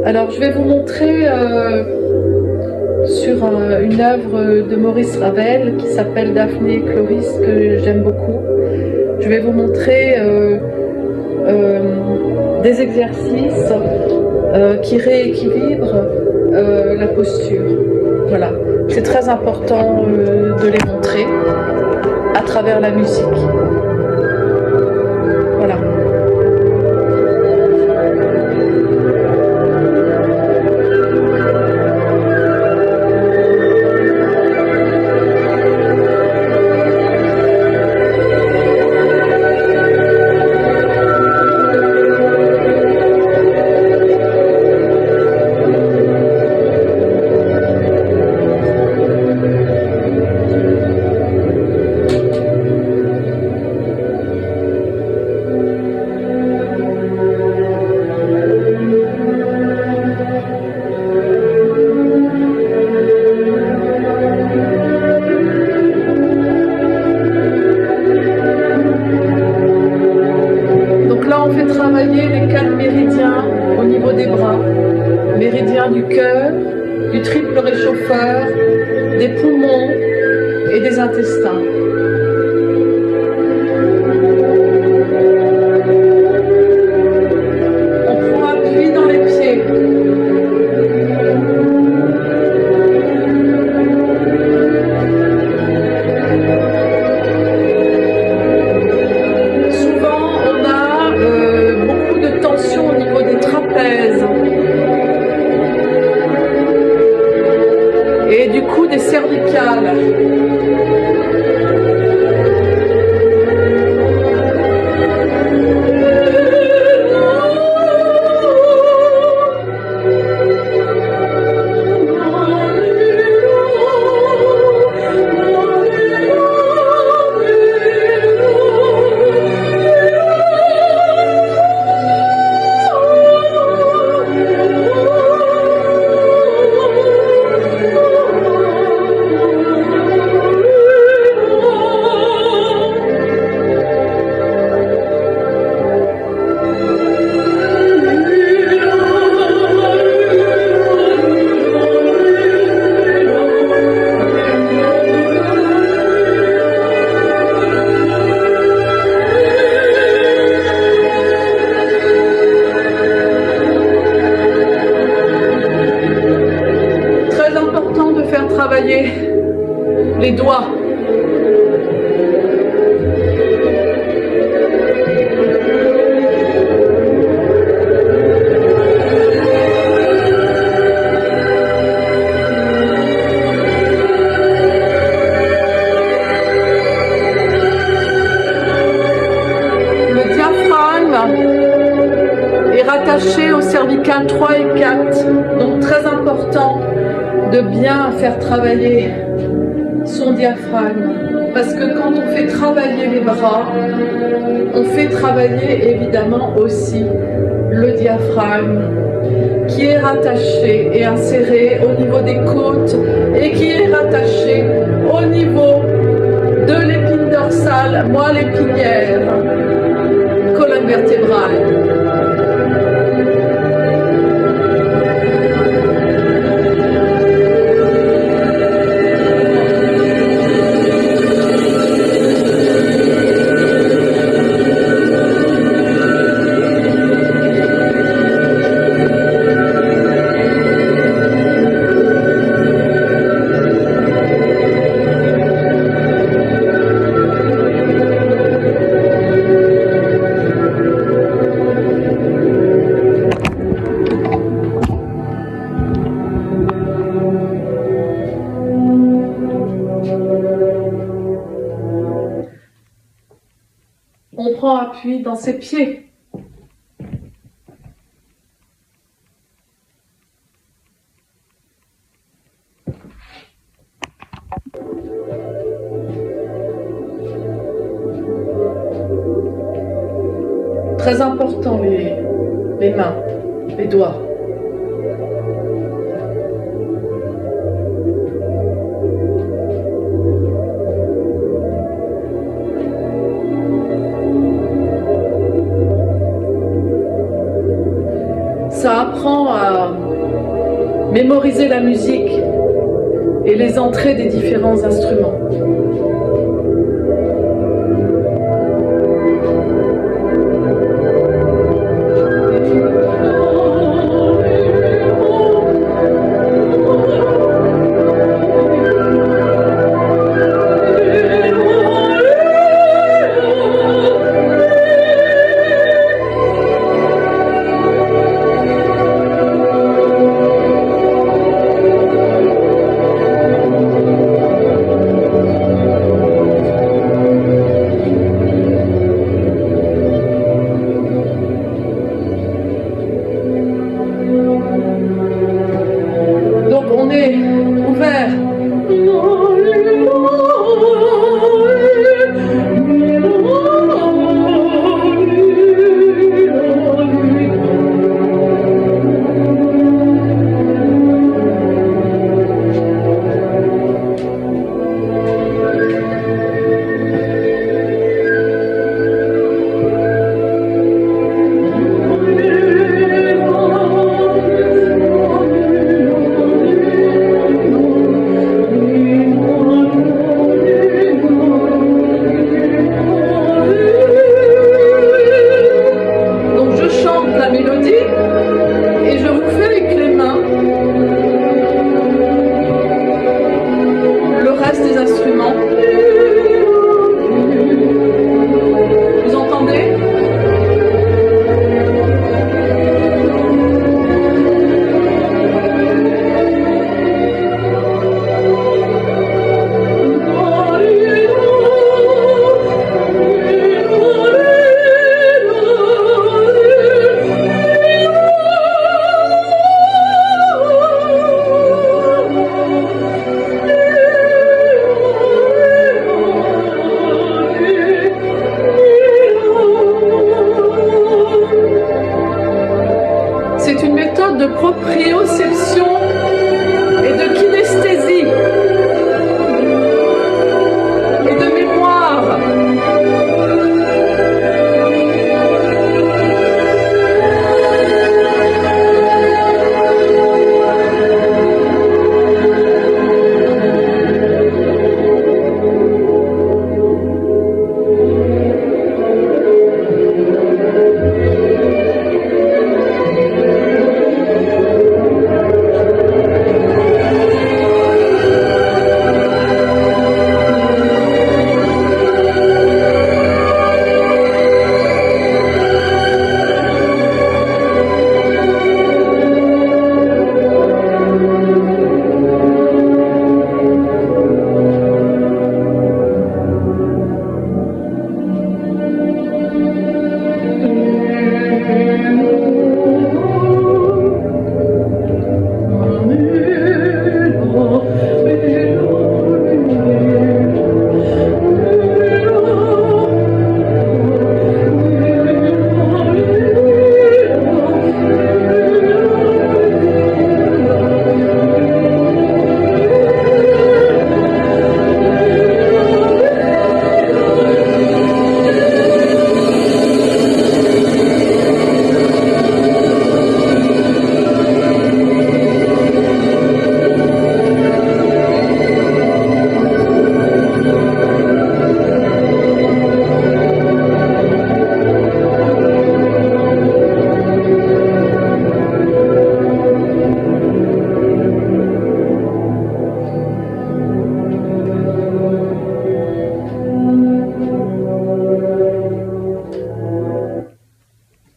Alors, je vais vous montrer sur une œuvre de Maurice Ravel qui s'appelle Daphné et Chloris, que j'aime beaucoup. Je vais vous montrer des exercices qui rééquilibrent la posture. Voilà, c'est très important de les montrer à travers la musique. Voilà. On fait travailler les 4 méridiens au niveau des bras. Méridien du cœur, du triple réchauffeur, des poumons et des intestins. On prend appui dans les pieds. Et du coup des cervicales. Travailler les doigts. Le diaphragme est rattaché aux cervicales 3 et 4, donc très important de bien faire travailler son diaphragme, parce que quand on fait travailler les bras, on fait travailler évidemment aussi le diaphragme qui est rattaché et inséré au niveau des côtes et qui est rattaché au niveau de l'épine dorsale, moelle épinière, colonne vertébrale. On prend appui dans ses pieds. Très important les mains, les doigts. ça apprend à mémoriser la musique et les entrées des différents instruments.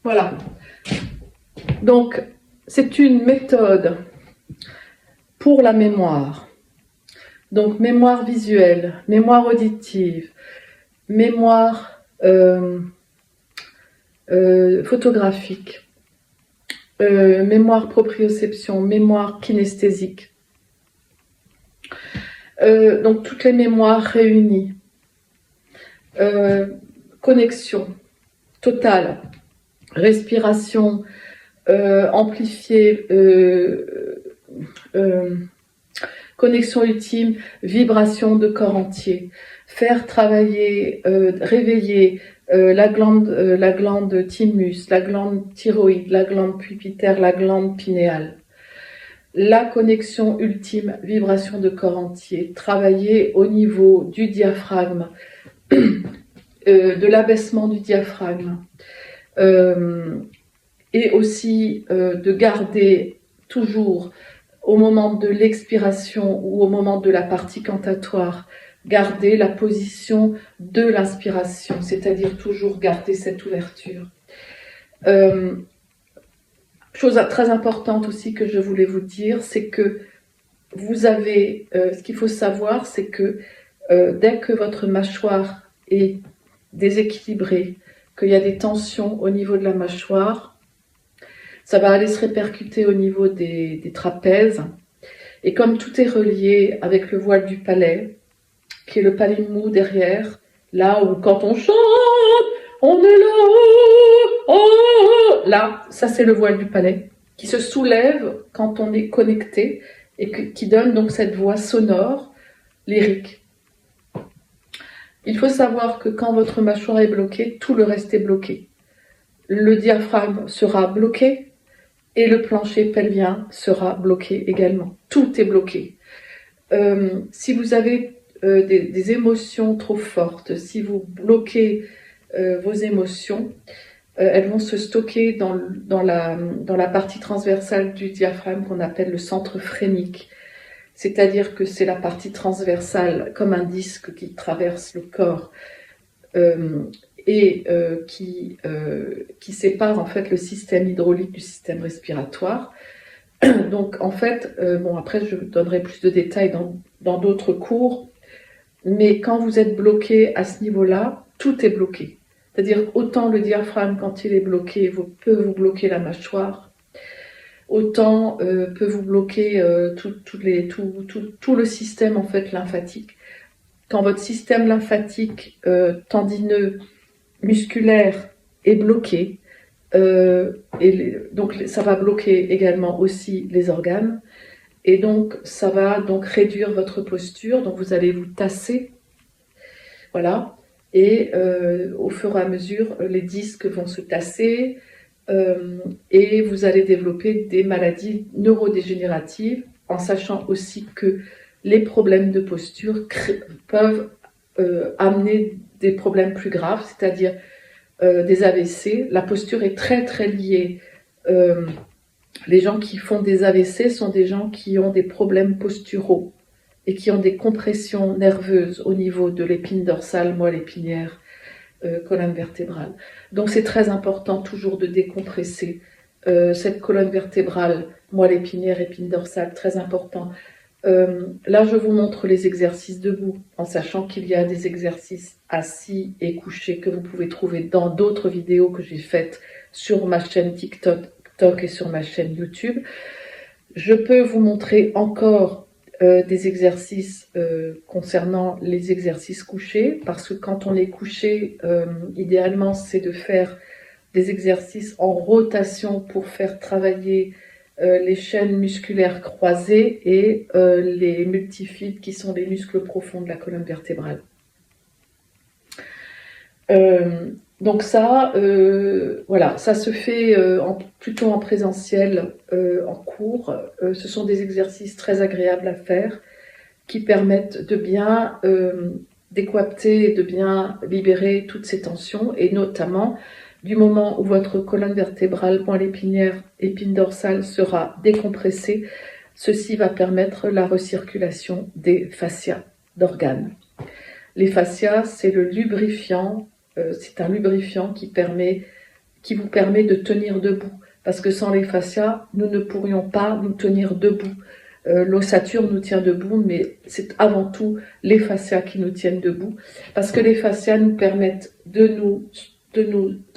Voilà. Donc, c'est une méthode pour la mémoire. Donc, mémoire visuelle, mémoire auditive, mémoire photographique, mémoire proprioception, mémoire kinesthésique. Donc, toutes les mémoires réunies. Connexion totale, respiration amplifiée, connexion ultime, vibration de corps entier. Faire travailler, réveiller la glande thymus, la glande thyroïde, la glande pituitaire, la glande pinéale. La connexion ultime, vibration de corps entier, travailler au niveau du diaphragme, de l'abaissement du diaphragme, et aussi de garder toujours au moment de l'expiration ou au moment de la partie cantatoire, garder la position de l'inspiration, c'est-à-dire toujours garder cette ouverture. Chose très importante aussi que je voulais vous dire, c'est que vous avez, ce qu'il faut savoir, c'est que dès que votre mâchoire est déséquilibrée, qu'il y a des tensions au niveau de la mâchoire, ça va aller se répercuter au niveau des trapèzes. Et comme tout est relié avec le voile du palais, qui est le palais mou derrière, là où quand on chante, on est là, oh, là, ça c'est le voile du palais, qui se soulève quand on est connecté et qui donne donc cette voix sonore, lyrique. Il faut savoir que quand votre mâchoire est bloquée, tout le reste est bloqué. Le diaphragme sera bloqué et le plancher pelvien sera bloqué également. Tout est bloqué. Si vous avez des émotions trop fortes, si vous bloquez vos émotions, elles vont se stocker dans la partie transversale du diaphragme qu'on appelle le centre phrénique. C'est-à-dire que c'est la partie transversale comme un disque qui traverse le corps et qui sépare en fait le système hydraulique du système respiratoire. Donc en fait, bon après je donnerai plus de détails dans d'autres cours, mais quand vous êtes bloqué à ce niveau-là, tout est bloqué. C'est-à-dire autant le diaphragme quand il est bloqué peut vous bloquer la mâchoire, autant peut vous bloquer tout le système en fait lymphatique. Quand votre système lymphatique tendineux, musculaire est bloqué, donc ça va bloquer également aussi les organes, et donc ça va donc réduire votre posture, donc vous allez vous tasser, voilà, et au fur et à mesure les disques vont se tasser, et vous allez développer des maladies neurodégénératives, en sachant aussi que les problèmes de posture peuvent amener des problèmes plus graves, c'est-à-dire des AVC. La posture est très très liée. Les gens qui font des AVC sont des gens qui ont des problèmes posturaux et qui ont des compressions nerveuses au niveau de l'épine dorsale, moelle épinière, colonne vertébrale. Donc c'est très important toujours de décompresser cette colonne vertébrale, moelle épinière, épine dorsale, très important. Là je vous montre les exercices debout, en sachant qu'il y a des exercices assis et couchés que vous pouvez trouver dans d'autres vidéos que j'ai faites sur ma chaîne TikTok et sur ma chaîne YouTube. Je peux vous montrer encore des exercices concernant les exercices couchés, parce que quand on est couché, idéalement c'est de faire des exercices en rotation pour faire travailler les chaînes musculaires croisées et les multifides qui sont les muscles profonds de la colonne vertébrale. Donc ça, voilà, ça se fait plutôt en présentiel, en cours. Ce sont des exercices très agréables à faire qui permettent de bien décoapter, de bien libérer toutes ces tensions, et notamment du moment où votre colonne vertébrale, moelle épinière, épine dorsale sera décompressée, ceci va permettre la recirculation des fascias d'organes. Les fascias, c'est le lubrifiant. C'est un lubrifiant qui vous permet de tenir debout. Parce que sans les fascias, nous ne pourrions pas nous tenir debout. L'ossature nous tient debout, mais c'est avant tout les fascias qui nous tiennent debout. Parce que les fascias nous permettent de nous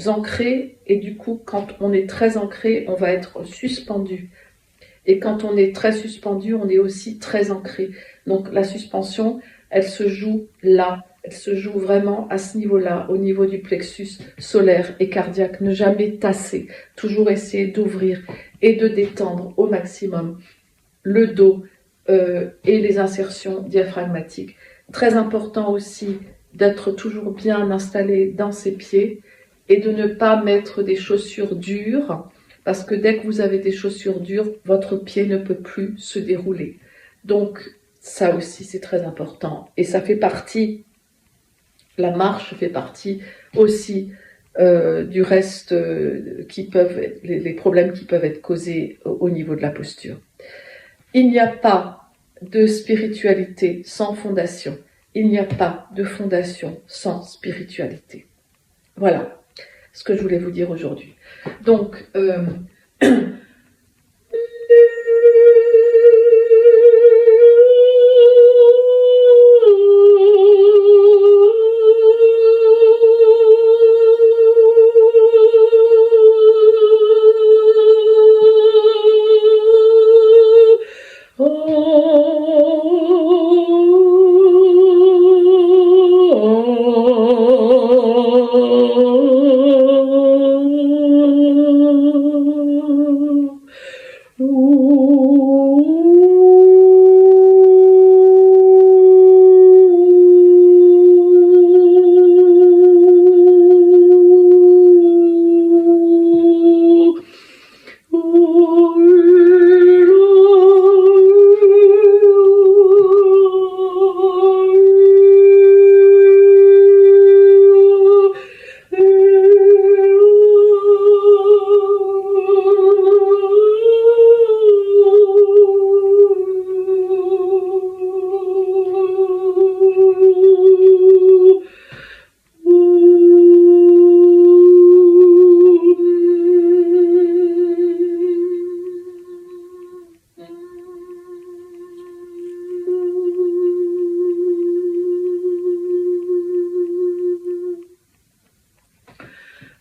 ancrer, et du coup, quand on est très ancré, on va être suspendu. Et quand on est très suspendu, on est aussi très ancré. Donc la suspension, elle se joue là. Elle se joue vraiment à ce niveau-là, au niveau du plexus solaire et cardiaque. Ne jamais tasser, toujours essayer d'ouvrir et de détendre au maximum le dos et les insertions diaphragmatiques. Très important aussi d'être toujours bien installé dans ses pieds et de ne pas mettre des chaussures dures, parce que dès que vous avez des chaussures dures, votre pied ne peut plus se dérouler. Donc ça aussi c'est très important, et ça fait partie, la marche fait partie aussi du reste les problèmes qui peuvent être causés au niveau de la posture. Il n'y a pas de spiritualité sans fondation. Il n'y a pas de fondation sans spiritualité. Voilà ce que je voulais vous dire aujourd'hui. Donc,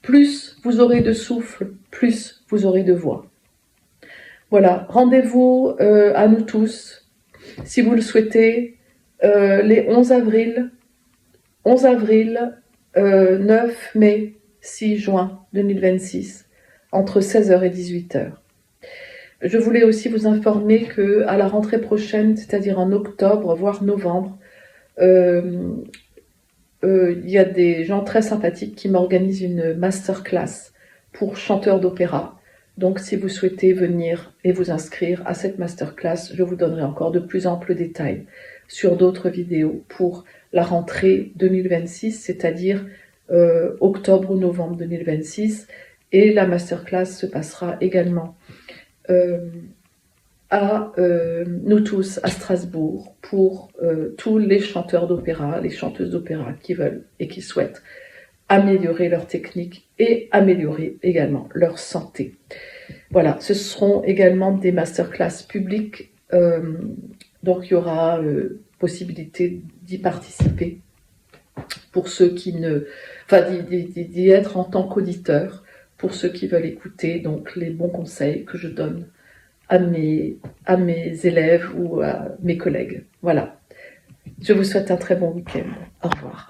plus vous aurez de souffle, plus vous aurez de voix. Voilà, rendez-vous à nous tous, si vous le souhaitez, les 11 avril, 9 mai, 6 juin 2026, entre 16h et 18h. Je voulais aussi vous informer qu'à la rentrée prochaine, c'est-à-dire en octobre, voire novembre, il y a des gens très sympathiques qui m'organisent une masterclass pour chanteurs d'opéra. Donc si vous souhaitez venir et vous inscrire à cette masterclass, je vous donnerai encore de plus amples détails sur d'autres vidéos pour la rentrée 2026, c'est-à-dire octobre ou novembre 2026. Et la masterclass se passera également à nous tous à Strasbourg pour tous les chanteurs d'opéra, les chanteuses d'opéra qui veulent et qui souhaitent améliorer leur technique et améliorer également leur santé. Voilà, ce seront également des masterclass publiques, donc il y aura possibilité d'y participer pour ceux qui ne... Enfin, d'y être en tant qu'auditeur, pour ceux qui veulent écouter donc les bons conseils que je donne à mes élèves ou à mes collègues. Voilà. Je vous souhaite un très bon week-end. Au revoir.